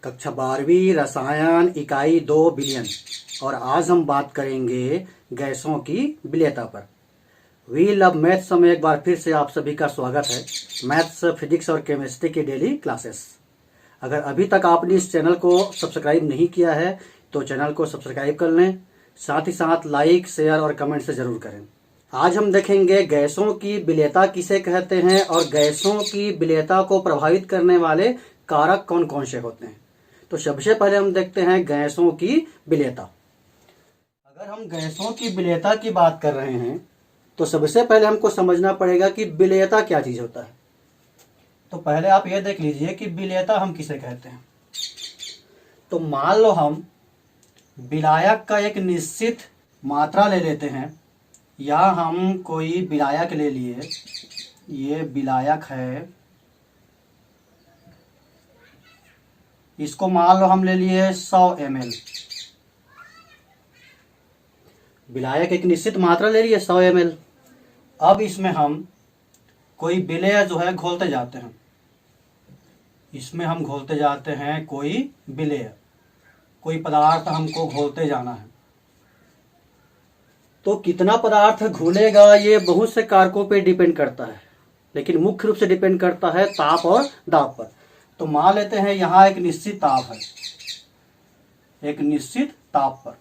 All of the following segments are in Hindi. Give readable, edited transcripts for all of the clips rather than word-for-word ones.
कक्षा 12वीं रसायन इकाई 2 विलयन। और आज हम बात करेंगे गैसों की विलयता पर। वी लव मैथ्स में एक बार फिर से आप सभी का स्वागत है। मैथ्स, फिजिक्स और केमिस्ट्री की डेली क्लासेस। अगर अभी तक आपने इस चैनल को सब्सक्राइब नहीं किया है तो चैनल को सब्सक्राइब कर लें, साथ ही साथ लाइक, शेयर और कमेंट से जरूर करें। आज हम देखेंगे गैसों की विलयता किसे कहते हैं और गैसों की विलयता को प्रभावित करने वाले कारक कौन कौन से होते हैं। तो सबसे पहले हम देखते हैं गैसों की विलयता। अगर हम गैसों की विलयता की बात कर रहे हैं तो सबसे पहले हमको समझना पड़ेगा कि विलयता क्या चीज होता है। तो पहले आप ये देख लीजिए कि विलयता हम किसे कहते हैं। तो मान लो हम विलायक का एक निश्चित मात्रा ले लेते हैं, या हम कोई विलायक ले लिए, ये विलायक है, इसको मान लो हम ले लिए 100 ml। विलायक एक निश्चित मात्रा ले लिए 100 ml। अब इसमें हम कोई विलेय जो है घोलते जाते हैं, इसमें हम घोलते जाते हैं कोई विलेय, कोई पदार्थ हमको घोलते जाना है। तो कितना पदार्थ घुलेगा ये बहुत से कारकों पे डिपेंड करता है, लेकिन मुख्य रूप से डिपेंड करता है ताप और दाब पर। तो मान लेते हैं यहाँ एक निश्चित ताप है, एक निश्चित ताप पर,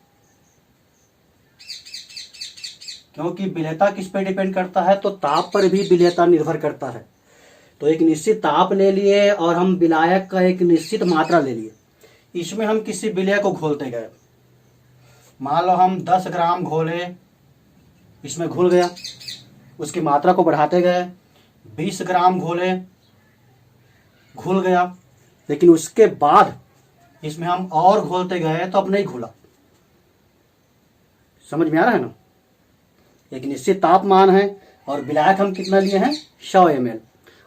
क्योंकि विलयता किस पे डिपेंड करता है, तो ताप पर भी विलयता निर्भर करता है। तो एक निश्चित ताप ले लिए और हम विलायक का एक निश्चित मात्रा ले लिए, इसमें हम किसी विलय को घोलते गए। मान लो हम 10 ग्राम घोले, इसमें घुल गया, उसकी मात्रा को बढ़ाते गए, 20 ग्राम घोले, घुल गया, लेकिन उसके बाद इसमें हम और घोलते गए तो अब नहीं घुला। समझ में आ रहा है ना। एक निश्चित तापमान है और विलायक हम कितना लिए हैं 100 ml,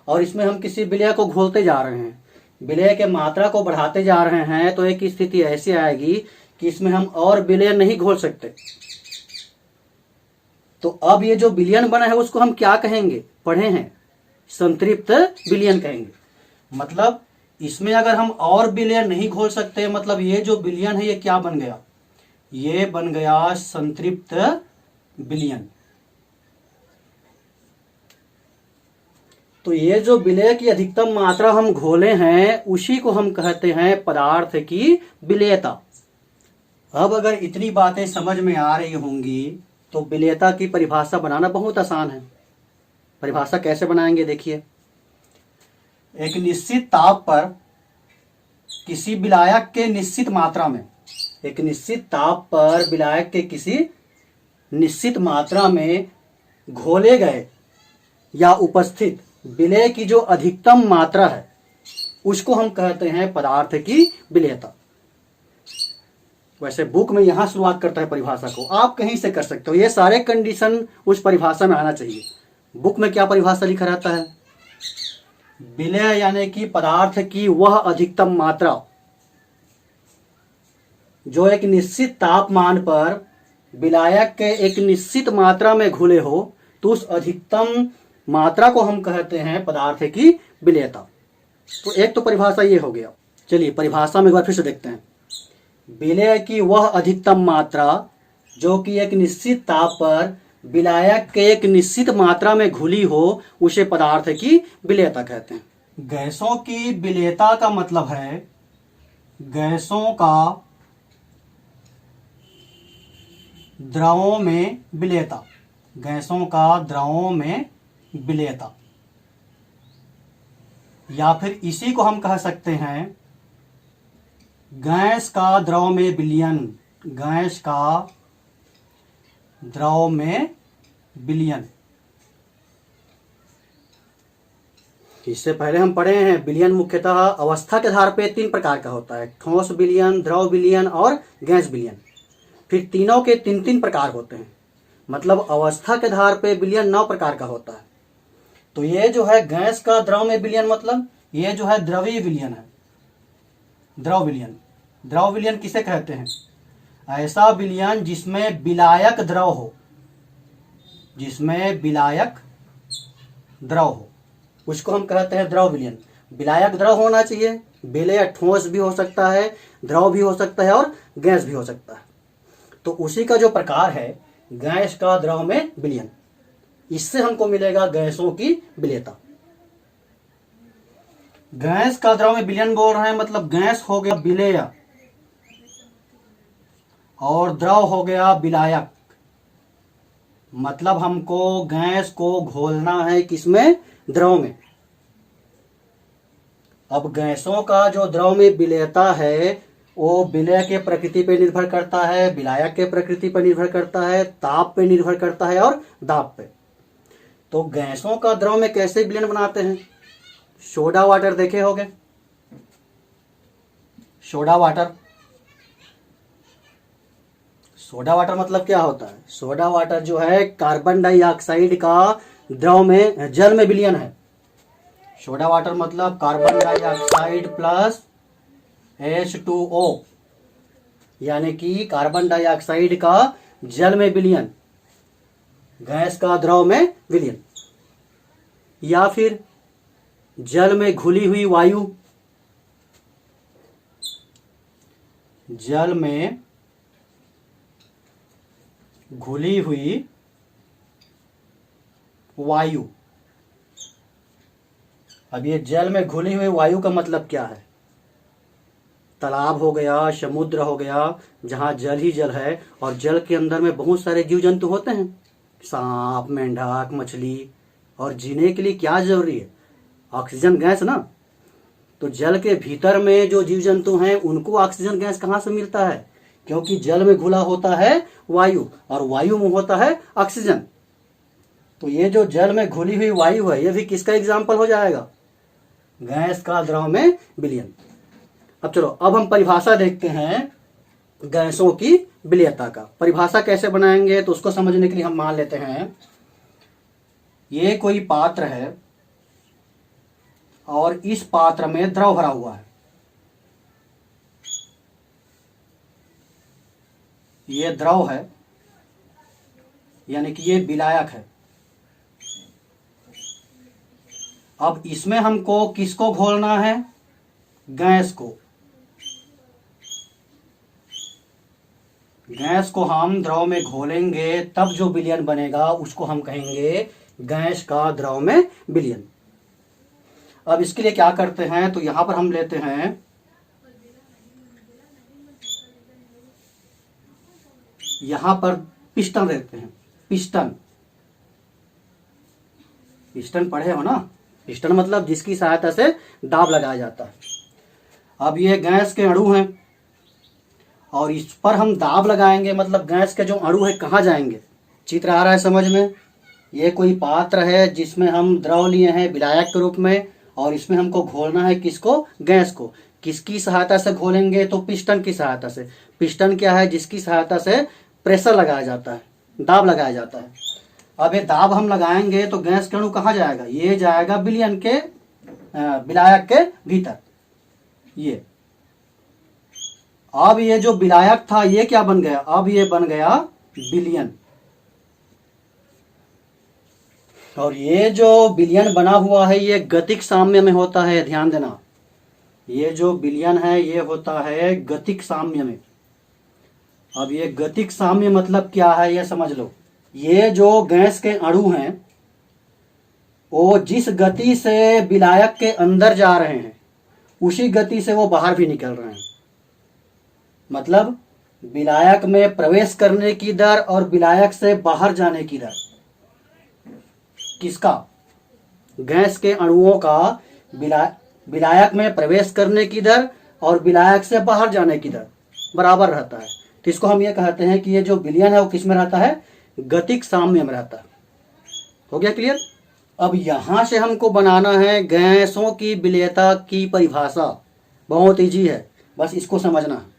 और इसमें हम किसी विलय को घोलते जा रहे हैं, विलय के मात्रा को बढ़ाते जा रहे हैं। तो एक स्थिति ऐसी आएगी कि इसमें हम और विलय नहीं घोल सकते। तो अब ये जो विलयन बना है उसको हम क्या कहेंगे, पढ़े हैं, संतृप्त विलयन कहेंगे। मतलब इसमें अगर हम और विलय नहीं घोल सकते, मतलब ये जो विलयन है ये क्या बन गया, ये बन गया संतृप्त विलयन। तो ये जो विलय की अधिकतम मात्रा हम घोले हैं उसी को हम कहते हैं पदार्थ की विलयता। अब अगर इतनी बातें समझ में आ रही होंगी तो विलयता की परिभाषा बनाना बहुत आसान है। परिभाषा कैसे बनाएंगे देखिए। एक निश्चित ताप पर किसी विलायक के निश्चित मात्रा में, एक निश्चित ताप पर विलायक के किसी निश्चित मात्रा में घोले गए या उपस्थित विलय की जो अधिकतम मात्रा है उसको हम कहते हैं पदार्थ की विलयता। वैसे बुक में यहां शुरुआत करता है परिभाषा को, आप कहीं से कर सकते हो। ये सारे कंडीशन उस परिभाषा में आना चाहिए। बुक में क्या परिभाषा लिखा रहता है, विलय यानी कि पदार्थ की वह अधिकतम मात्रा जो एक निश्चित तापमान पर विलायक के एक निश्चित मात्रा में घुले हो, तो उस अधिकतम मात्रा को हम कहते हैं पदार्थ की विलयता। तो एक तो परिभाषा ये हो गया। चलिए परिभाषा में एक बार फिर से देखते हैं। विलय की वह अधिकतम मात्रा जो कि एक निश्चित ताप पर विलायक के एक निश्चित मात्रा में घुली हो, उसे पदार्थ की विलयता कहते हैं। गैसों की विलयता का मतलब है गैसों का द्रवों में विलयता, गैसों का द्रवों में विलयता, या फिर इसी को हम कह सकते हैं गैस का द्रव में विलयन, गैस का द्रव में विलयन। इससे पहले हम पढ़े हैं विलयन मुख्यतः अवस्था के आधार पर 3 प्रकार का होता है, ठोस विलयन, द्रव विलयन और गैस विलयन। फिर तीनों के 3-3 प्रकार होते हैं, मतलब अवस्था के आधार पर विलयन 9 प्रकार का होता है। तो ये जो है गैस का द्रव में विलयन, मतलब ये जो है द्रवीय विलयन है, द्रव विलयन। द्रव विलयन किसे कहते हैं, ऐसा विलयन जिसमें विलायक द्रव हो, जिसमें विलायक द्रव हो, उसको हम कहते हैं द्रव विलयन। विलायक द्रव होना चाहिए, विलेय ठोस भी हो सकता है, द्रव भी हो सकता है और गैस भी हो सकता है। तो उसी का जो प्रकार है गैस का द्रव में विलयन, इससे हमको मिलेगा गैसों की विलेयता। गैस का द्रव में विलयन बोल रहे हैं, मतलब गैस हो गया विलेय और द्रव हो गया विलायक। मतलब हमको गैस को घोलना है किसमें? द्रव में। अब गैसों का जो द्रव में विलेयता है वो विलेय के प्रकृति पे निर्भर करता है, विलायक के प्रकृति पर निर्भर करता है, ताप पे निर्भर करता है और दाब पे। तो गैसों का द्रव में कैसे विलयन बनाते हैं? सोडा वाटर देखे होंगे, सोडा वाटर। सोडा वाटर मतलब क्या होता है? सोडा वाटर जो है कार्बन डाइऑक्साइड का द्रव में जल में विलयन है। सोडा वाटर मतलब कार्बन डाइऑक्साइड प्लस H2O, यानी कि कार्बन डाइऑक्साइड का जल में विलयन, गैस का द्रव में विलयन। या फिर जल में घुली हुई वायु, जल में घुली हुई वायु। अब ये जल में घुली हुई वायु का मतलब क्या है? तालाब हो गया, समुद्र हो गया, जहां जल ही जल है और जल के अंदर में बहुत सारे जीव जंतु होते हैं, सांप, मेंढक, मछली। और जीने के लिए क्या जरूरी है? ऑक्सीजन गैस ना। तो जल के भीतर में जो जीव जंतु हैं उनको ऑक्सीजन गैस कहां से मिलता है? क्योंकि जल में घुला होता है वायु और वायु में होता है ऑक्सीजन। तो ये जो जल में घुली हुई वायु है ये भी किसका एग्जाम्पल हो जाएगा? गैस का द्रव में विलयन। अब चलो, अब हम परिभाषा देखते हैं गैसों की विलेयता का। परिभाषा कैसे बनाएंगे तो उसको समझने के लिए हम मान लेते हैं ये कोई पात्र है और इस पात्र में द्रव भरा हुआ है। ये द्रव है, यानी कि ये विलायक है। अब इसमें हमको किसको घोलना है? गैस को। गैस को हम द्रव में घोलेंगे तब जो विलयन बनेगा उसको हम कहेंगे गैस का द्रव में विलयन। अब इसके लिए क्या करते हैं तो यहां पर हम लेते हैं यहां पर पिस्टन लेते हैं। पिस्टन, पिस्टन पढ़े हो ना? पिस्टन मतलब जिसकी सहायता से दाब लगाया जाता है। अब ये गैस के अणु हैं और इस पर हम दाब लगाएंगे, मतलब गैस के जो अणु है कहाँ जाएंगे? चित्र आ रहा है समझ में? ये कोई पात्र है जिसमें हम द्रव लिए हैं विलायक के रूप में और इसमें हमको घोलना है किसको? गैस को। किसकी सहायता से घोलेंगे? तो पिस्टन की सहायता से। पिस्टन क्या है? जिसकी सहायता से प्रेशर लगाया जाता है, दाब लगाया जाता है। अब ये दाब हम लगाएंगे तो गैस के अणु कहाँ जाएगा? ये जाएगा विलयन के विलायक के भीतर। ये अब ये जो विलायक था ये क्या बन गया? अब ये बन गया विलयन। और ये जो विलयन बना हुआ है ये गतिक साम्य में होता है, ध्यान देना। ये जो विलयन है ये होता है गतिक साम्य में। अब ये गतिक साम्य मतलब क्या है ये समझ लो। ये जो गैस के अणु हैं वो जिस गति से विलायक के अंदर जा रहे हैं उसी गति से वो बाहर भी निकल रहे हैं। मतलब विलायक में प्रवेश करने की दर और विलायक से बाहर जाने की दर, किसका? गैस के अणुओं का विलायक में प्रवेश करने की दर और विलायक से बाहर जाने की दर बराबर रहता है। तो इसको हम ये कहते हैं कि ये जो विलयन है वो किस में रहता है? गतिक साम्य में रहता है। हो गया क्लियर? अब यहां से हमको बनाना है गैसों की विलेयता की परिभाषा। बहुत इजी है, बस इसको समझना है।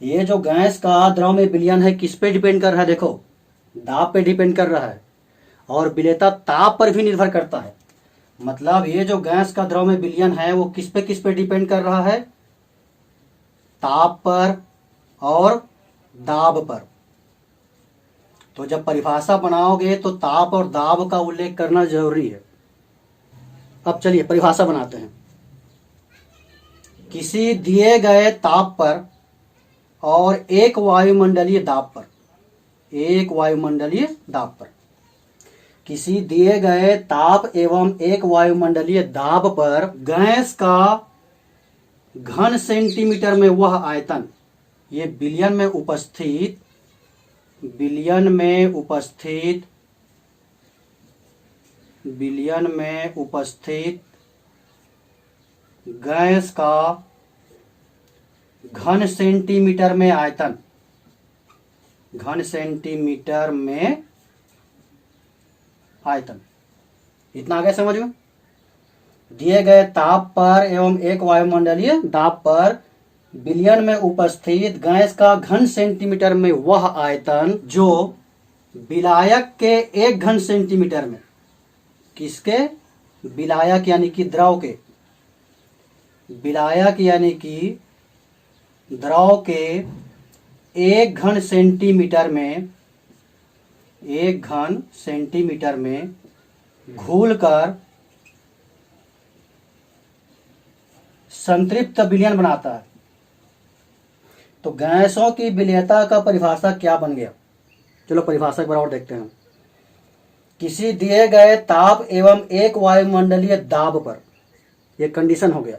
ये जो गैस का द्रव में विलयन है किस पे डिपेंड कर रहा है? देखो, दाब पे डिपेंड कर रहा है और विलेयता ताप पर भी निर्भर करता है। मतलब ये जो गैस का द्रव में विलयन है वो किस पे डिपेंड कर रहा है? ताप पर और दाब पर। तो जब परिभाषा बनाओगे तो ताप और दाब का उल्लेख करना जरूरी है। अब चलिए परिभाषा बनाते हैं। किसी दिए गए ताप पर और एक वायुमंडलीय दाब पर, एक वायुमंडलीय दाब पर, किसी दिए गए ताप एवं एक वायुमंडलीय दाब पर गैस का घन सेंटीमीटर में वह आयतन, ये बिलियन में उपस्थित, बिलियन में उपस्थित, बिलियन में उपस्थित गैस का घन सेंटीमीटर में आयतन, घन सेंटीमीटर में आयतन। इतना आ गया समझ में। दिए गए ताप पर एवं एक वायुमंडलीय दाब पर बिलियन में उपस्थित गैस का घन सेंटीमीटर में वह आयतन जो विलायक के एक घन सेंटीमीटर में, किसके? विलायक यानी कि द्रव के, विलायक यानी कि द्रव के एक घन सेंटीमीटर में, एक घन सेंटीमीटर में घुलकर संतृप्त विलयन बनाता है। तो गैसों की विलयता का परिभाषा क्या बन गया? चलो परिभाषा एक बार और देखते हैं। किसी दिए गए ताप एवं एक वायुमंडलीय दाब पर, यह कंडीशन हो गया,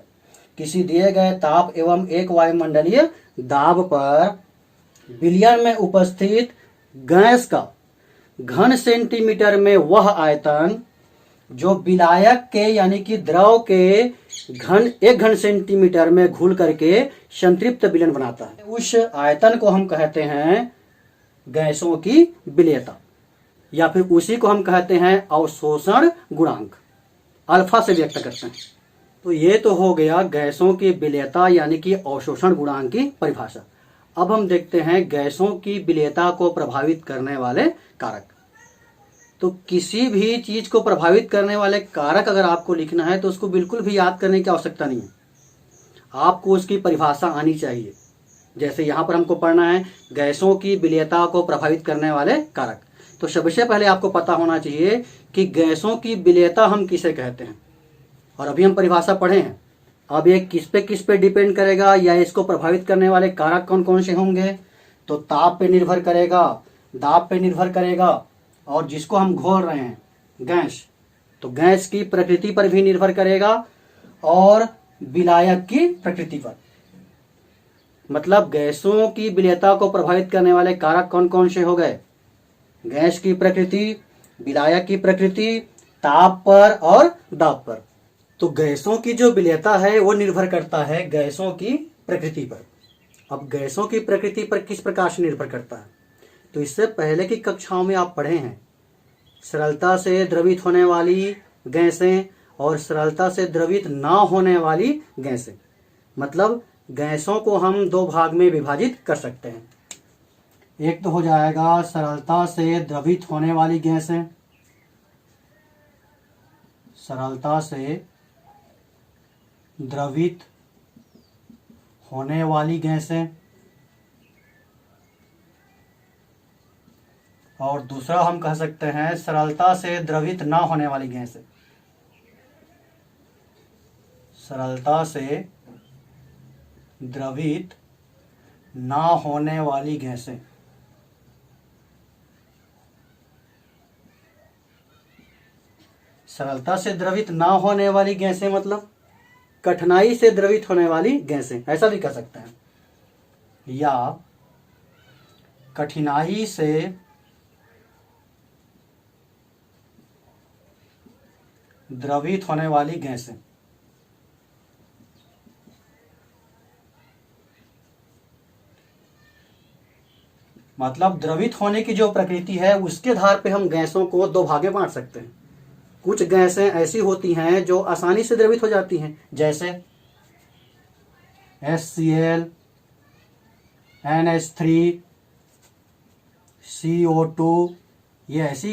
किसी दिए गए ताप एवं एक वायुमंडलीय दाब पर विलयन में उपस्थित गैस का घन सेंटीमीटर में वह आयतन जो विलायक के यानी कि द्रव के एक घन सेंटीमीटर में घुल करके संतृप्त विलयन बनाता है, उस आयतन को हम कहते हैं गैसों की विलयता, या फिर उसी को हम कहते हैं अवशोषण गुणांक, अल्फा से व्यक्त करते हैं। तो ये तो हो गया गैसों की विलयता यानी कि अवशोषण गुणांक की परिभाषा। अब हम देखते हैं गैसों की विलयता को प्रभावित करने वाले कारक। तो किसी भी चीज को प्रभावित करने वाले कारक अगर आपको लिखना है तो उसको बिल्कुल भी याद करने की आवश्यकता नहीं है, आपको उसकी परिभाषा आनी चाहिए। जैसे यहां पर हमको पढ़ना है गैसों की विलयता को प्रभावित करने वाले कारक, तो सबसे पहले आपको पता होना चाहिए कि गैसों की विलयता हम किसे कहते हैं। और अभी हम परिभाषा पढ़े हैं। अब ये किस पे डिपेंड करेगा या इसको प्रभावित करने वाले कारक कौन कौन से होंगे? तो ताप पे निर्भर करेगा, दाब पे निर्भर करेगा, और जिसको हम घोल रहे हैं गैस, तो गैस की प्रकृति पर भी निर्भर करेगा, और विलायक की प्रकृति पर। मतलब गैसों की विलयता को प्रभावित करने वाले कारक कौन कौन से हो गए? गैस की प्रकृति, विलायक की प्रकृति, ताप पर और दाब पर। तो गैसों की जो विलयता है वो निर्भर करता है गैसों की प्रकृति पर। अब गैसों की प्रकृति पर किस प्रकार से निर्भर करता है? तो इससे पहले की कक्षाओं में आप पढ़े हैं सरलता से द्रवित होने वाली गैसें और सरलता से द्रवित ना होने वाली गैसें। मतलब गैसों को हम दो भाग में विभाजित कर सकते हैं। एक तो हो जाएगा सरलता से द्रवित होने वाली गैसें, सरलता से द्रवित होने वाली गैसें, और दूसरा हम कह सकते हैं सरलता से द्रवित ना होने वाली गैसें, सरलता से द्रवित ना होने वाली गैसें। सरलता से द्रवित ना होने वाली गैसें मतलब कठिनाई से द्रवित होने वाली गैसें, ऐसा भी कह सकते हैं, या कठिनाई से द्रवित होने वाली गैसें। मतलब द्रवित होने की जो प्रकृति है उसके आधार पे हम गैसों को दो भागे बांट सकते हैं। कुछ गैसें ऐसी होती हैं जो आसानी से द्रवित हो जाती हैं, जैसे HCl, NH3, CO2, ये ऐसी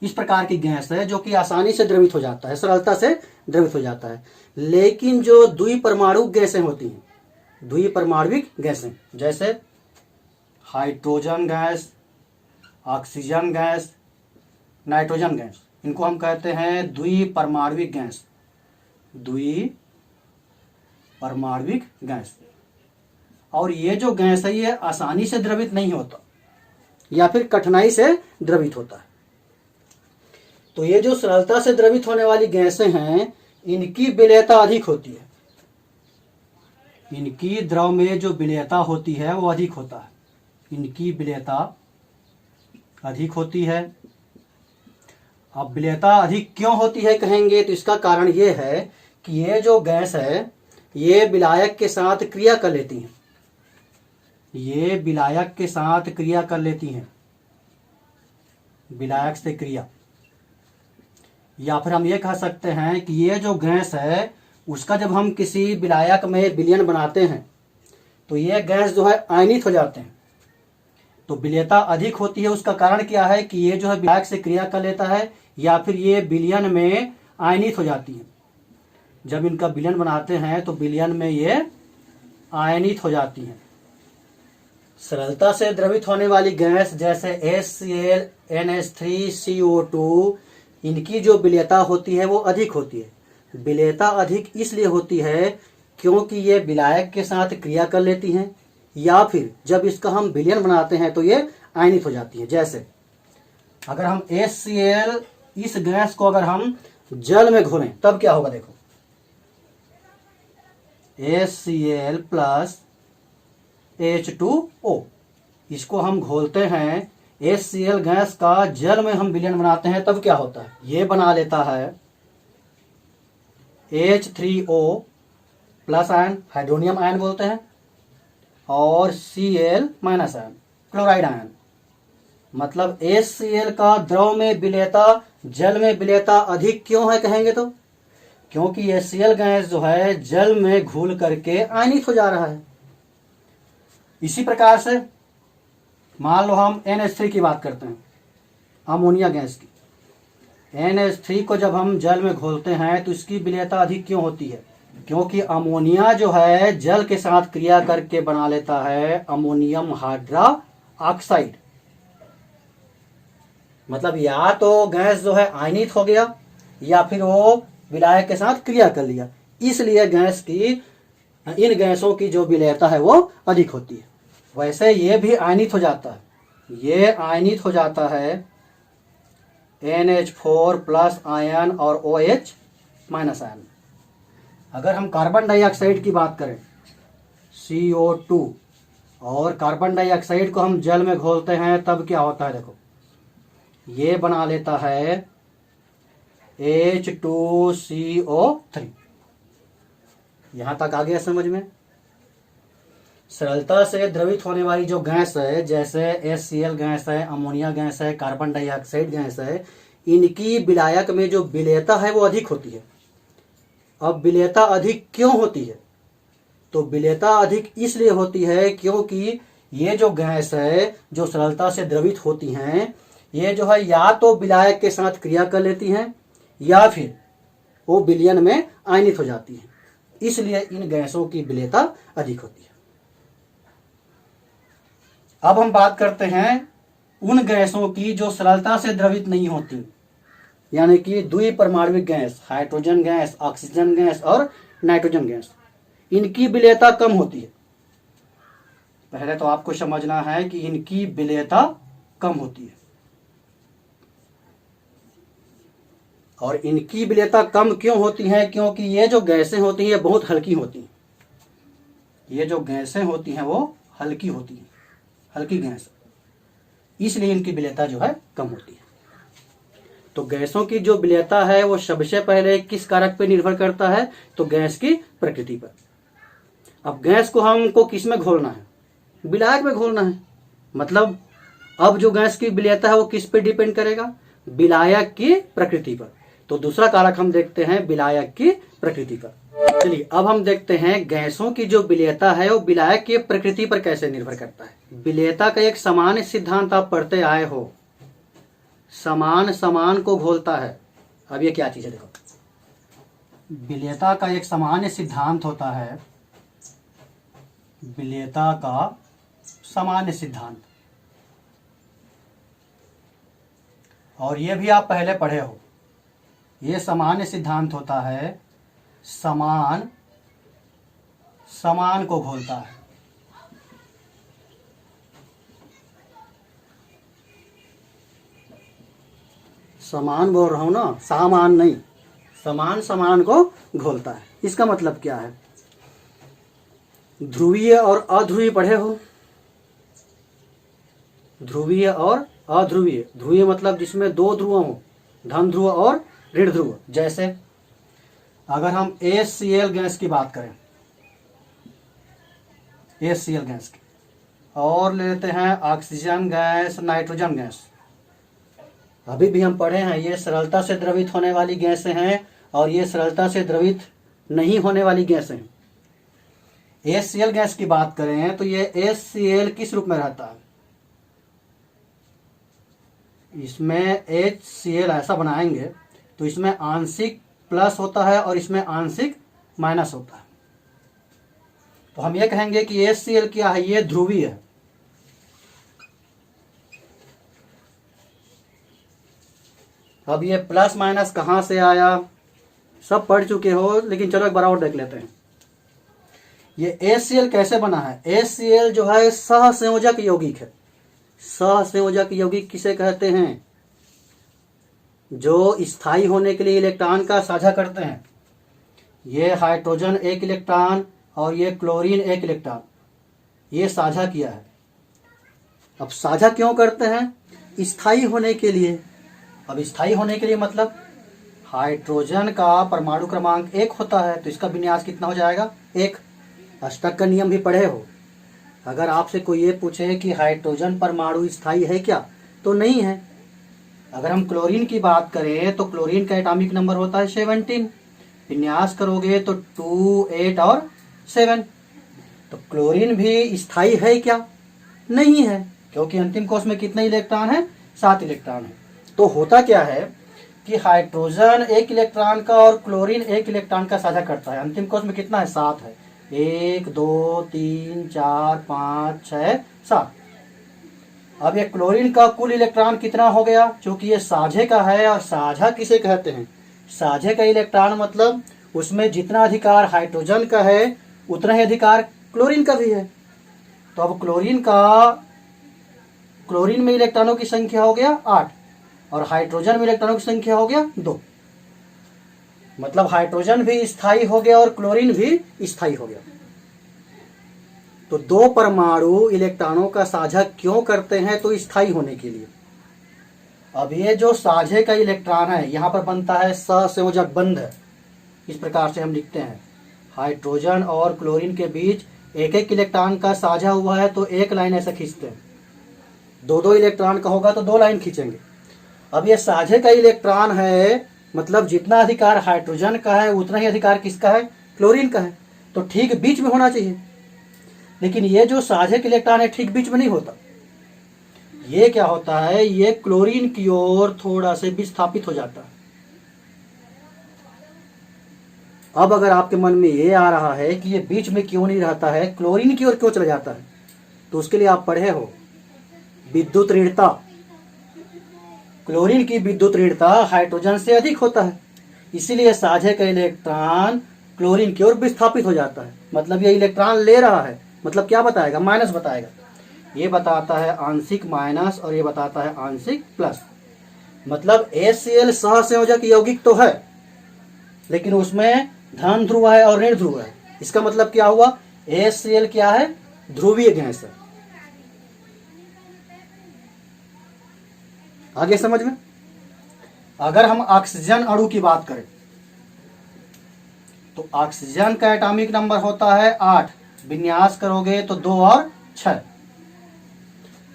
इस प्रकार की गैस है जो कि आसानी से द्रवित हो जाता है, सरलता से द्रवित हो जाता है। लेकिन जो द्विपरमाणुक गैसें होती हैं, द्विपरमाणुक गैसें जैसे hydrogen gas, oxygen gas, nitrogen gas, इनको हम कहते हैं द्विपरमाणुक गैस। द्विपरमाण्विक गैस। और ये जो गैस है ये आसानी से द्रवित नहीं होता या फिर कठिनाई से द्रवित होता है। तो ये जो सरलता से द्रवित होने वाली गैसें हैं इनकी विलेयता अधिक होती है, इनकी द्रव में जो विलेयता होती है वो अधिक होता है, इनकी विलेयता अधिक होती है। अब विलेयता अधिक क्यों होती है कहेंगे तो इसका कारण ये है कि ये जो गैस है ये विलायक के साथ क्रिया कर लेती हैं, ये विलायक के साथ क्रिया कर लेती हैं, विलायक से क्रिया। या फिर हम ये कह सकते हैं कि ये जो गैस है उसका जब हम किसी विलायक में विलयन बनाते हैं तो ये गैस जो है आयनित हो जाते हैं। तो विलेयता अधिक होती है, उसका कारण क्या है कि ये जो है विलायक से क्रिया कर लेता है या फिर ये विलयन में आयनित हो जाती है। जब इनका विलयन बनाते हैं तो विलयन में ये आयनित हो जाती हैं। सरलता से द्रवित होने वाली गैस जैसे HCl, NH3, CO2 इनकी जो विलेयता होती है वो अधिक होती है। विलेयता अधिक इसलिए होती है क्योंकि ये विलायक के साथ क्रिया कर लेती हैं या फिर जब इसका हम विलयन बनाते हैं तो ये आयनित हो जाती है। जैसे अगर हम HCl इस गैस को अगर हम जल में घोलें तब क्या होगा, देखो HCl प्लस H2O इसको हम घोलते हैं, HCl गैस का जल में हम विलयन बनाते हैं तब क्या होता है, ये बना लेता है H3O plus ion, hydronium ion बोलते हैं, और Cl minus ion, chloride ion. मतलब HCl का द्रव में विलेयता जल में विलेयता अधिक क्यों है कहेंगे तो क्योंकि HCl गैस जो है जल में घुल करके आयनित हो जा रहा है। इसी प्रकार से मान लो हम NH3 की बात करते हैं, अमोनिया गैस की। NH3 को जब हम जल में घोलते हैं तो इसकी विलेयता अधिक क्यों होती है, क्योंकि अमोनिया जो है जल के साथ क्रिया करके बना लेता है अमोनियम हाइड्रा ऑक्साइड। मतलब या तो गैस जो है आयनित हो गया या फिर वो विलायक के साथ क्रिया कर लिया, इसलिए गैस की इन गैसों की जो विलेयता है वो अधिक होती है। वैसे ये भी आयनित हो जाता है, ये आयनित हो जाता है NH4 प्लस आयन और OH माइनस आयन। अगर हम कार्बन डाइऑक्साइड की बात करें CO2 और कार्बन डाइऑक्साइड को हम जल में घोलते हैं तब क्या होता है, देखो ये बना लेता है H2CO3। यहां तक आ गया समझ में। सरलता से द्रवित होने वाली जो गैस है जैसे HCl गैस है, अमोनिया गैस है, कार्बन डाइऑक्साइड गैस है, इनकी विलायक में जो विलेयता है वो अधिक होती है। अब विलेयता अधिक क्यों होती है, तो विलेयता अधिक इसलिए होती है क्योंकि ये जो गैस है जो सरलता से द्रवित होती हैं ये जो है या तो विलायक के साथ क्रिया कर लेती हैं या फिर वो विलयन में आयनित हो जाती हैं, इसलिए इन गैसों की विलेयता अधिक होती है। अब हम बात करते हैं उन गैसों की जो सरलता से द्रवित नहीं होती, यानी कि द्विपरमाण्विक gas, hydrogen gas, oxygen gas और नाइट्रोजन गैस, इनकी विलेयता कम होती है। पहले तो आपको समझना है कि इनकी विलेयता कम होती है। और इनकी विलेयता कम क्यों होती है, क्योंकि ये जो गैसें होती हैं ये बहुत हल्की होती हैं। ये जो गैसें होती हैं वो हल्की होती हैं, हल्की गैस, इसलिए इनकी विलेयता जो है कम होती है। तो गैसों की जो विलेयता है वो सबसे पहले किस कारक पर निर्भर करता है, तो गैस की प्रकृति पर। अब गैस को हमको किस में घोलना है, विलायक में घोलना है। मतलब अब जो गैस की विलेयता है वो किस पे डिपेंड करेगा, विलायक की प्रकृति पर। तो दूसरा कारक हम देखते हैं विलायक की प्रकृति पर। चलिए अब हम देखते हैं गैसों की जो विलेयता है वो विलायक की प्रकृति पर कैसे निर्भर करता है। विलेयता का एक सामान्य सिद्धांत आप पढ़ते आए हो, समान समान को घोलता है। अब ये क्या चीज है, देखो विलेयता का एक सामान्य सिद्धांत होता है, विलेयता का सामान्य सिद्धांत, और ये भी आप पहले पढ़े हो। ये सामान्य सिद्धांत होता है समान को घोलता है। समान बोल रहा हूं ना, सामान नहीं, समान को घोलता है। इसका मतलब क्या है? ध्रुवीय और अध्रुवीय पढ़े हो? ध्रुवीय और अध्रुवीय। ध्रुवीय मतलब जिसमें दो ध्रुव हो, धन ध्रुव और ऋण ध्रुव। जैसे अगर हम HCl गैस की बात करें, HCl गैस की, और लेते हैं ऑक्सीजन गैस, नाइट्रोजन गैस। अभी भी हम पढ़े हैं ये सरलता से द्रवित होने वाली गैसें हैं और ये सरलता से द्रवित नहीं होने वाली गैसें हैं। HCl गैस की बात करें तो ये HCl किस रूप में रहता है? इसमें HCl ऐसा बनाएंगे तो इसमें आंशिक प्लस होता है और इसमें आंशिक माइनस होता है। तो हम ये कहेंगे कि HCl क्या है? ये ध्रुवीय है। अब ये प्लस माइनस कहां से आया? सब पढ़ चुके हो, लेकिन चलो एक बार और देख लेते हैं। ये HCl कैसे बना है? HCl जो है सहसंयोजक यौगिक है। सहसंयोजक यौगिक किसे कहते हैं? जो स्थायी होने के लिए इलेक्ट्रॉन का साझा करते हैं। ये हाइड्रोजन एक इलेक्ट्रॉन और ये क्लोरीन एक इलेक्ट्रॉन, ये साझा किया है। अब साझा क्यों करते हैं? स्थायी होने के लिए। अब स्थायी होने के लिए मतलब हाइड्रोजन का परमाणु क्रमांक 1 होता है, तो इसका विन्यास कितना हो जाएगा? 1। अष्टक का नियम भी पढ़े हो। अगर आपसे कोई ये पूछे कि हाइड्रोजन परमाणु स्थायी है क्या, तो नहीं है। अगर हम क्लोरीन की बात करें तो क्लोरीन का एटॉमिक नंबर होता है 17। विन्यास करोगे तो 2, 8 और 7। तो क्लोरीन भी स्थायी है क्या? नहीं है, क्योंकि अंतिम कोश में कितने इलेक्ट्रॉन है? 7 इलेक्ट्रॉन है। तो होता क्या है कि हाइड्रोजन एक इलेक्ट्रॉन का और क्लोरीन एक इलेक्ट्रॉन का साझा करता है। अंतिम कोश में कितना है? 7 है। 1, 2, 3, 4, 5, 6, 7। अब ये क्लोरीन का कुल इलेक्ट्रॉन कितना हो गया? क्योंकि ये साझे का है, और साझा किसे कहते हैं? साझे का इलेक्ट्रॉन मतलब उसमें जितना अधिकार हाइड्रोजन का है उतना ही अधिकार क्लोरीन का भी है। तो अब क्लोरीन में इलेक्ट्रॉनों की संख्या हो गया 8 और हाइड्रोजन में इलेक्ट्रॉनों की संख्या हो गया 2। मतलब हाइड्रोजन भी स्थायी हो गया और क्लोरीन भी स्थायी हो गया। तो दो परमाणु इलेक्ट्रॉनों का साझा क्यों करते हैं? तो स्थायी होने के लिए। अब ये जो साझे का इलेक्ट्रॉन है, यहां पर बनता है सहसंयोजक बंध। इस प्रकार से हम लिखते हैं, हाइड्रोजन और क्लोरीन के बीच एक एक इलेक्ट्रॉन का साझा हुआ है तो एक लाइन ऐसा खींचते हैं। 2 इलेक्ट्रॉन का होगा तो 2 लाइन खींचेंगे। अब ये साझे का इलेक्ट्रॉन है, मतलब जितना अधिकार हाइड्रोजन का है उतना ही अधिकार किसका है? क्लोरीन का है। तो ठीक बीच में होना चाहिए, लेकिन ये जो साझे का इलेक्ट्रॉन है ठीक बीच में नहीं होता। ये क्या होता है? ये क्लोरीन की ओर थोड़ा से विस्थापित हो जाता है। अब अगर आपके मन में ये आ रहा है कि ये बीच में क्यों नहीं रहता है, क्लोरीन की ओर क्यों चला जाता है, तो उसके लिए आप पढ़े हो विद्युत ऋणता। क्लोरीन की विद्युत ऋणता हाइड्रोजन से अधिक होता है, इसीलिए साझे का इलेक्ट्रॉन क्लोरीन की ओर विस्थापित हो जाता है। मतलब ये इलेक्ट्रॉन ले रहा है, मतलब क्या बताएगा? माइनस बताएगा। ये बताता है आंशिक माइनस और ये बताता है आंशिक प्लस। मतलब HCl सहसंयोजक यौगिक तो है, लेकिन उसमें धन ध्रुव है और ऋण ध्रुव है। इसका मतलब क्या हुआ? HCl क्या है? ध्रुवीय गैस है। आगे समझ में? अगर हम ऑक्सीजन अणु की बात करें तो ऑक्सीजन का एटॉमिक नंबर होता है 8। विन्यास करोगे तो 2 और 6।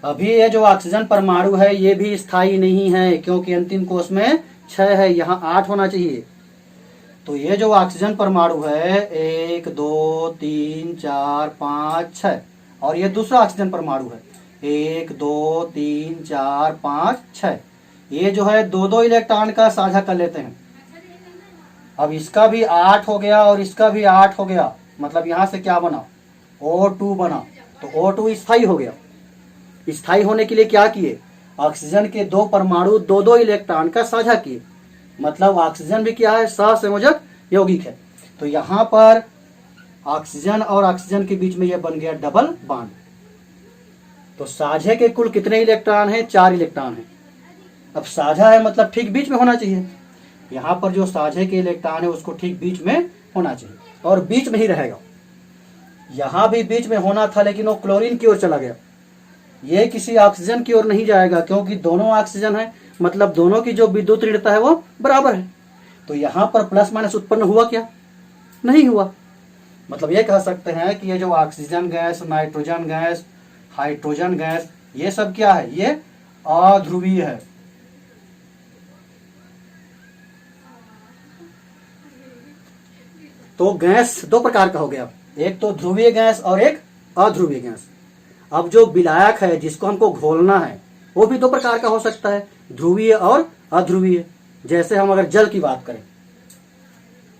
अभी ये जो ऑक्सीजन परमाणु है ये भी स्थायी नहीं है, क्योंकि अंतिम कोश में 6 है, यहाँ 8 होना चाहिए। तो ये जो ऑक्सीजन परमाणु है 1, 2, 3, 4, 5, 6, और ये दूसरा ऑक्सीजन परमाणु है 1, 2, 3, 4, 5, 6। ये जो है 2 इलेक्ट्रॉन का साझा कर लेते हैं। अब इसका भी 8 हो गया और इसका भी 8 हो गया, मतलब यहां से क्या बना? O2 बना। तो O2 स्थायी हो गया। स्थायी होने के लिए क्या किए? ऑक्सीजन के 2 परमाणु 2 इलेक्ट्रॉन का साझा किए। मतलब ऑक्सीजन भी क्या है? सहसंयोजक यौगिक है। तो यहां पर ऑक्सीजन और ऑक्सीजन के बीच में यह बन गया डबल बॉन्ड। तो साझे के कुल कितने इलेक्ट्रॉन हैं? 4 इलेक्ट्रॉन हैं। अब साझा है मतलब ठीक बीच में होना चाहिए। यहाँ पर जो साझे के इलेक्ट्रॉन है उसको ठीक बीच में होना चाहिए और बीच में ही रहेगा। यहाँ भी बीच में होना था लेकिन वो क्लोरीन की ओर चला गया। ये किसी ऑक्सीजन की ओर नहीं जाएगा क्योंकि दोनों ऑक्सीजन है, मतलब दोनों की जो विद्युत ऋणता है वो बराबर है। तो यहाँ पर प्लस माइनस उत्पन्न हुआ क्या? नहीं हुआ। मतलब ये कह सकते हैं कि ये जो oxygen gas, nitrogen gas, hydrogen gas, ये सब क्या है? ये अध्रुवीय है। तो गैस दो प्रकार का हो गया, एक तो ध्रुवीय गैस और एक अध्रुवीय गैस। अब जो विलायक है जिसको हमको घोलना है वो भी दो प्रकार का हो सकता है, ध्रुवीय और अध्रुवीय। जैसे हम अगर जल की बात करें,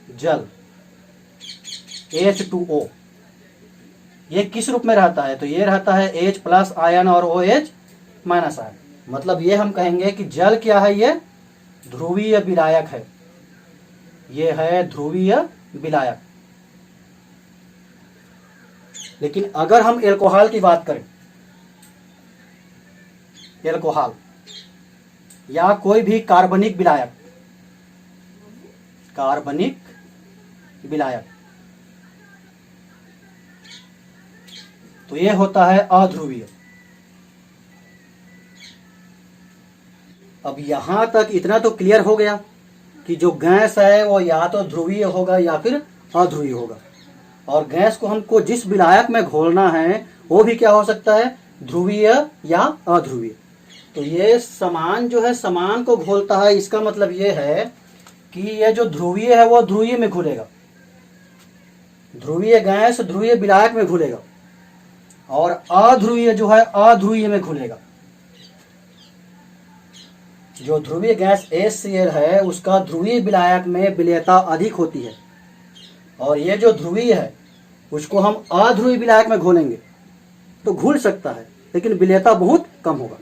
जल H2O, ये किस रूप में रहता है? तो ये रहता है H प्लस आयन और OH माइनस आयन। मतलब ये हम कहेंगे कि जल क्या है? ये ध्रुवीय विलायक है। ये है ध्रुवीय विलायक। लेकिन अगर हम एल्कोहल की बात करें, एल्कोहल या कोई भी कार्बनिक विलायक, कार्बनिक विलायक, तो ये होता है अध्रुवीय। अब यहां तक इतना तो क्लियर हो गया कि जो गैस है वो या तो ध्रुवीय होगा या फिर अध्रुवीय होगा। और गैस को हमको जिस विलायक में घोलना है वो भी क्या हो सकता है? ध्रुवीय या अध्रुवीय। तो ये समान जो है समान को घोलता है, इसका मतलब ये है कि ये जो ध्रुवीय है वो ध्रुवीय में घुलेगा, ध्रुवीय गैस ध्रुवीय विलायक में घुलेगा और अध्रुवीय जो है अध्रुवीय में घुलेगा। जो ध्रुवीय गैस HCl है उसका ध्रुवीय विलायक में विलेयता अधिक होती है और ये जो ध्रुवीय है उसको हम अध्रुवीय विलायक में घोलेंगे तो घुल सकता है लेकिन विलेयता बहुत कम होगा।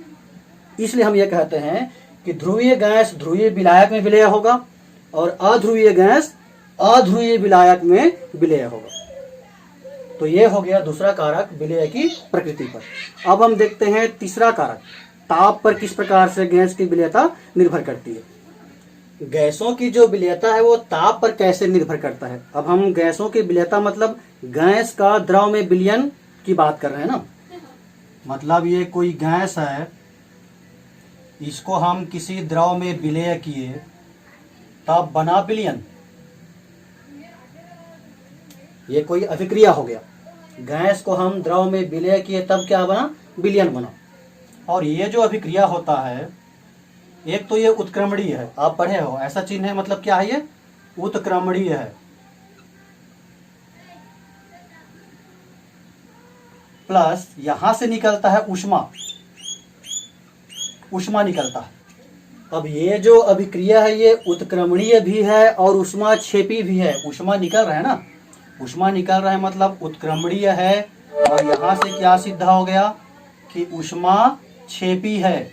इसलिए हम ये कहते हैं कि ध्रुवीय गैस ध्रुवीय विलायक में विलेय होगा और अध्रुवीय गैस अध्रुवीय विलायक में विलेय होगा। तो ये हो गया दूसरा कारक विलेय की प्रकृति पर। अब हम देखते हैं तीसरा कारक, ताप पर किस प्रकार से गैस की विलेयता निर्भर करती है। गैसों की जो विलेयता है वो ताप पर कैसे निर्भर करता है। अब हम गैसों की विलेयता मतलब गैस का द्रव में विलयन की बात कर रहे हैं ना। मतलब ये कोई गैस है, इसको हम किसी द्रव में विलेय किए तब बना विलयन। ये कोई अभिक्रिया हो गया, गैस को हम द्रव में विलेय किए तब क्या बना? विलयन बना। और ये जो अभिक्रिया होता है, एक तो ये उत्क्रमणीय है, आप पढ़े हो, ऐसा चिन्ह है, मतलब क्या है? ये उत्क्रमणीय है। प्लस यहां से निकलता है ऊष्मा, ऊष्मा निकलता है। अब ये जो अभिक्रिया है ये उत्क्रमणीय भी है और ऊष्मा क्षेपी भी है। ऊष्मा निकल रहा है ना, ऊष्मा निकल रहा है मतलब उत्क्रमणीय है। और यहां से क्या सिद्ध हो गया कि ऊष्मा क्षेपी है।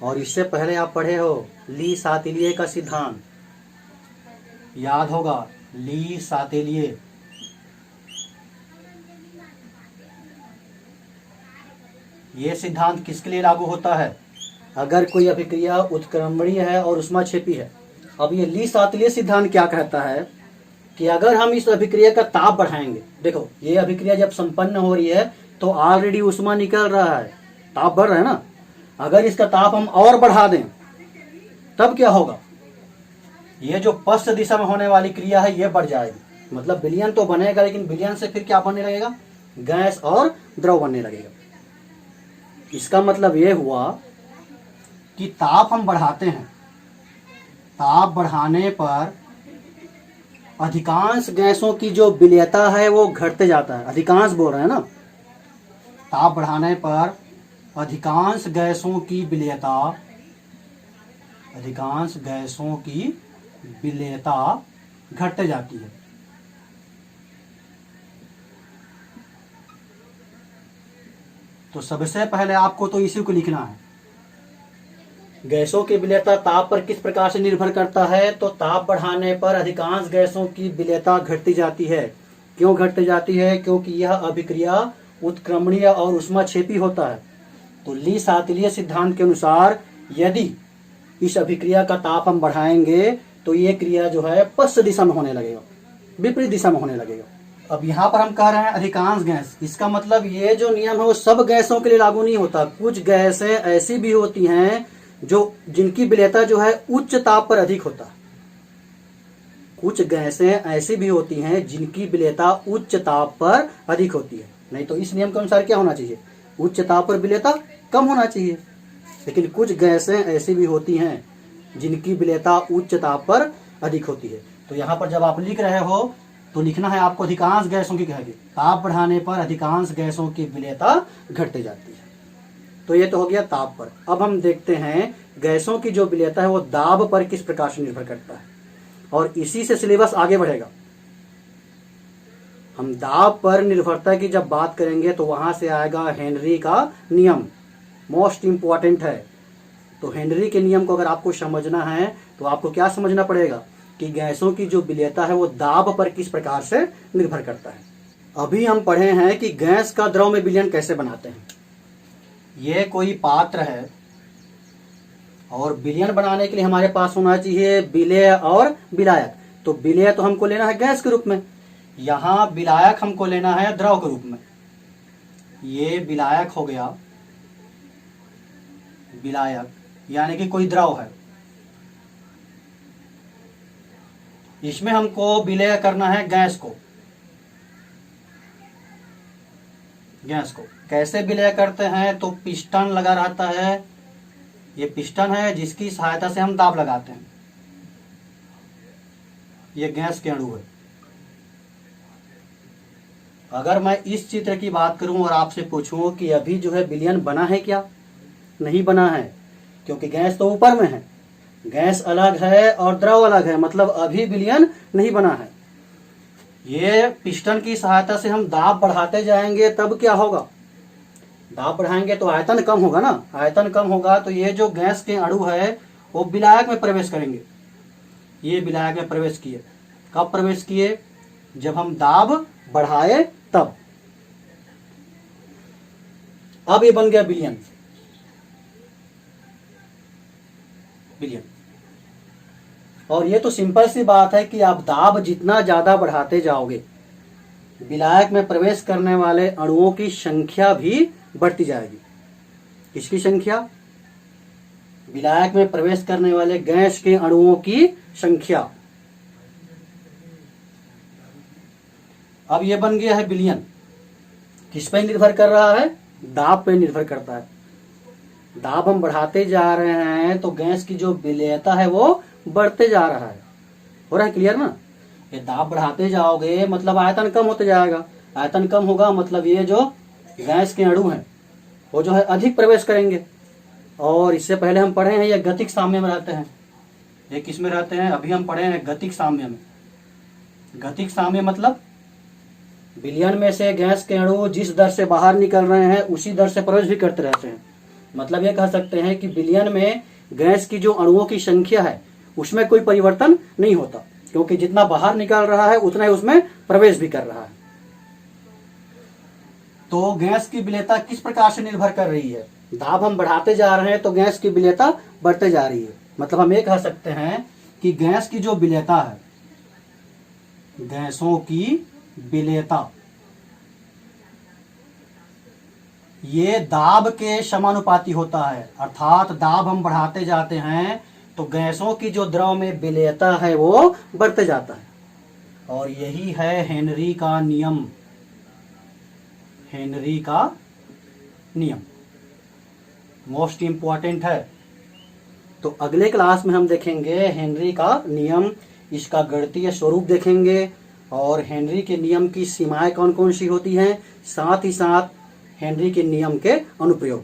और इससे पहले आप पढ़े हो ली सातिलिये का सिद्धांत, याद होगा, ली सातिलिये। ये सिद्धांत किसके लिए लागू होता है? अगर कोई अभिक्रिया उत्क्रमणीय है और ऊष्माक्षेपी है। अब ये ली सातिलिये सिद्धांत क्या कहता है कि अगर हम इस अभिक्रिया का ताप बढ़ाएंगे, देखो ये अभिक्रिया जब संपन्न हो रही है तो ऑलरेडी ऊष्मा निकल रहा है, ताप बढ़ रहा है ना। अगर इसका ताप हम और बढ़ा दें तब क्या होगा? ये जो पश्च दिशा में होने वाली क्रिया है ये बढ़ जाएगी। मतलब विलयन तो बनेगा लेकिन विलयन से फिर क्या बनने लगेगा? गैस और द्रव बनने लगेगा। इसका मतलब ये हुआ कि ताप हम बढ़ाते हैं, ताप बढ़ाने पर अधिकांश गैसों की जो विलेयता है वो घटते जाता है। अधिकांश बोल रहे हैं ना, ताप बढ़ाने पर अधिकांश गैसों की विलेयता, अधिकांश गैसों की विलेयता घटते जाती है। तो सबसे पहले आपको तो इसी को लिखना है। गैसों की विलेयता ताप पर किस प्रकार से निर्भर करता है? तो ताप बढ़ाने पर अधिकांश गैसों की विलेयता घटती जाती है। क्यों घटती जाती है? क्योंकि यह अभिक्रिया उत्क्रमणीय और ऊष्माक्षेपी होता है। तो ली शातिलीय सिद्धांत के अनुसार यदि इस अभिक्रिया का ताप हम बढ़ाएंगे तो ये क्रिया जो है पश्च दिशा में होने लगेगा, विपरीत दिशा में होने लगेगा। अब यहाँ पर हम कह रहे हैं अधिकांश गैस, इसका मतलब ये जो नियम है वो सब गैसों के लिए लागू नहीं होता। कुछ गैसें ऐसी भी होती हैं जो जिनकी विलेयता जो है उच्च ताप पर अधिक होता है। कुछ गैसें ऐसी भी होती हैं जिनकी विलेयता उच्च ताप पर अधिक होती है। नहीं तो इस नियम के अनुसार क्या होना चाहिए? उच्च ताप पर विलेयता कम होना चाहिए। लेकिन कुछ गैसें ऐसी भी होती हैं जिनकी विलेयता उच्च ताप पर अधिक होती है। तो यहाँ पर जब आप लिख रहे हो तो लिखना है आपको अधिकांश गैसों की कहेगी ताप बढ़ाने पर अधिकांश गैसों की विलेयता घटती जाती है। तो ये तो हो गया ताप पर। अब हम देखते हैं गैसों की जो विलेयता है वो दाब पर किस प्रकार से निर्भर करता है, और इसी से सिलेबस आगे बढ़ेगा। हम दाब पर निर्भरता की जब बात करेंगे तो वहां से आएगा हेनरी का नियम, मोस्ट इंपॉर्टेंट है। तो हेनरी के नियम को अगर आपको समझना है तो आपको क्या समझना पड़ेगा कि गैसों की जो विलेयता है वो दाब पर किस प्रकार से निर्भर करता है। अभी हम पढ़े हैं कि गैस का द्रव में विलयन कैसे बनाते हैं। ये कोई पात्र है और विलयन बनाने के लिए हमारे पास होना चाहिए विलेय और विलायक। तो विलेय तो हमको लेना है गैस के रूप में, यहाँ विलायक हमको लेना है द्रव के रूप में। ये विलायक हो गया, विलायक यानी कि कोई द्रव है, इसमें हमको विलेय करना है गैस को। गैस को कैसे विलय करते हैं? तो पिस्टन लगा रहता है, ये पिस्टन है जिसकी सहायता से हम दाब लगाते हैं। ये गैस के अणु है। अगर मैं इस चित्र की बात करूं और आपसे पूछूं कि अभी जो है विलयन बना है क्या? नहीं बना है, क्योंकि गैस तो ऊपर में है, गैस अलग है और द्रव अलग है, मतलब अभी विलयन नहीं बना है। ये पिस्टन की सहायता से हम दाब बढ़ाते जाएंगे तब क्या होगा? दाब बढ़ाएंगे तो आयतन कम होगा ना, आयतन कम होगा तो ये जो गैस के अणु है वो विलायक में प्रवेश करेंगे। ये विलायक में प्रवेश किए, कब प्रवेश किए? जब हम दाब बढ़ाए तब। अब ये बन गया विलयन। विलयन, और ये तो सिंपल सी बात है कि आप दाब जितना ज्यादा बढ़ाते जाओगे विलायक में प्रवेश करने वाले अणुओं की संख्या भी बढ़ती जाएगी। किसकी संख्या? विलायक में प्रवेश करने वाले गैस के अणुओं की संख्या। अब ये बन गया है विलयन। किस पे निर्भर कर रहा है? दाब पे निर्भर करता है। दाब हम बढ़ाते जा रहे हैं तो गैस की जो विलेयता है वो बढ़ते जा रहा है। हो रहा है क्लियर ना? ये दाब बढ़ाते जाओगे मतलब आयतन कम होते जाएगा, आयतन कम होगा मतलब ये जो गैस के अणु हैं वो जो है अधिक प्रवेश करेंगे। और इससे पहले हम पढ़े हैं ये गतिक साम्य में रहते हैं। ये किस में रहते हैं? अभी हम पढ़े हैं गतिक साम्य में। गतिक साम्य मतलब विलयन में से गैस के अणु जिस दर से बाहर निकल रहे हैं उसी दर से प्रवेश भी करते रहते हैं। मतलब ये कह सकते हैं कि विलयन में गैस की जो अणुओं की संख्या है उसमें कोई परिवर्तन नहीं होता, क्योंकि जितना बाहर निकल रहा है उतना ही उसमें प्रवेश भी कर रहा है। तो गैस की विलेयता किस प्रकार से निर्भर कर रही है? दाब हम बढ़ाते जा रहे हैं तो गैस की विलेयता बढ़ते जा रही है। मतलब हम ये कह सकते हैं कि गैस की जो विलेयता है, गैसों की विलेयता ये दाब के समानुपाती होता है। अर्थात दाब हम बढ़ाते जाते हैं तो गैसों की जो द्रव में विलेयता है वो बढ़ते जाता है। और यही है हेनरी का नियम। हेनरी का नियम मोस्ट इंपॉर्टेंट है। तो अगले क्लास में हम देखेंगे हेनरी का नियम, इसका गणितीय स्वरूप देखेंगे और हेनरी के नियम की सीमाएं कौन कौन सी होती हैं, साथ ही साथ हेनरी के नियम के अनुप्रयोग।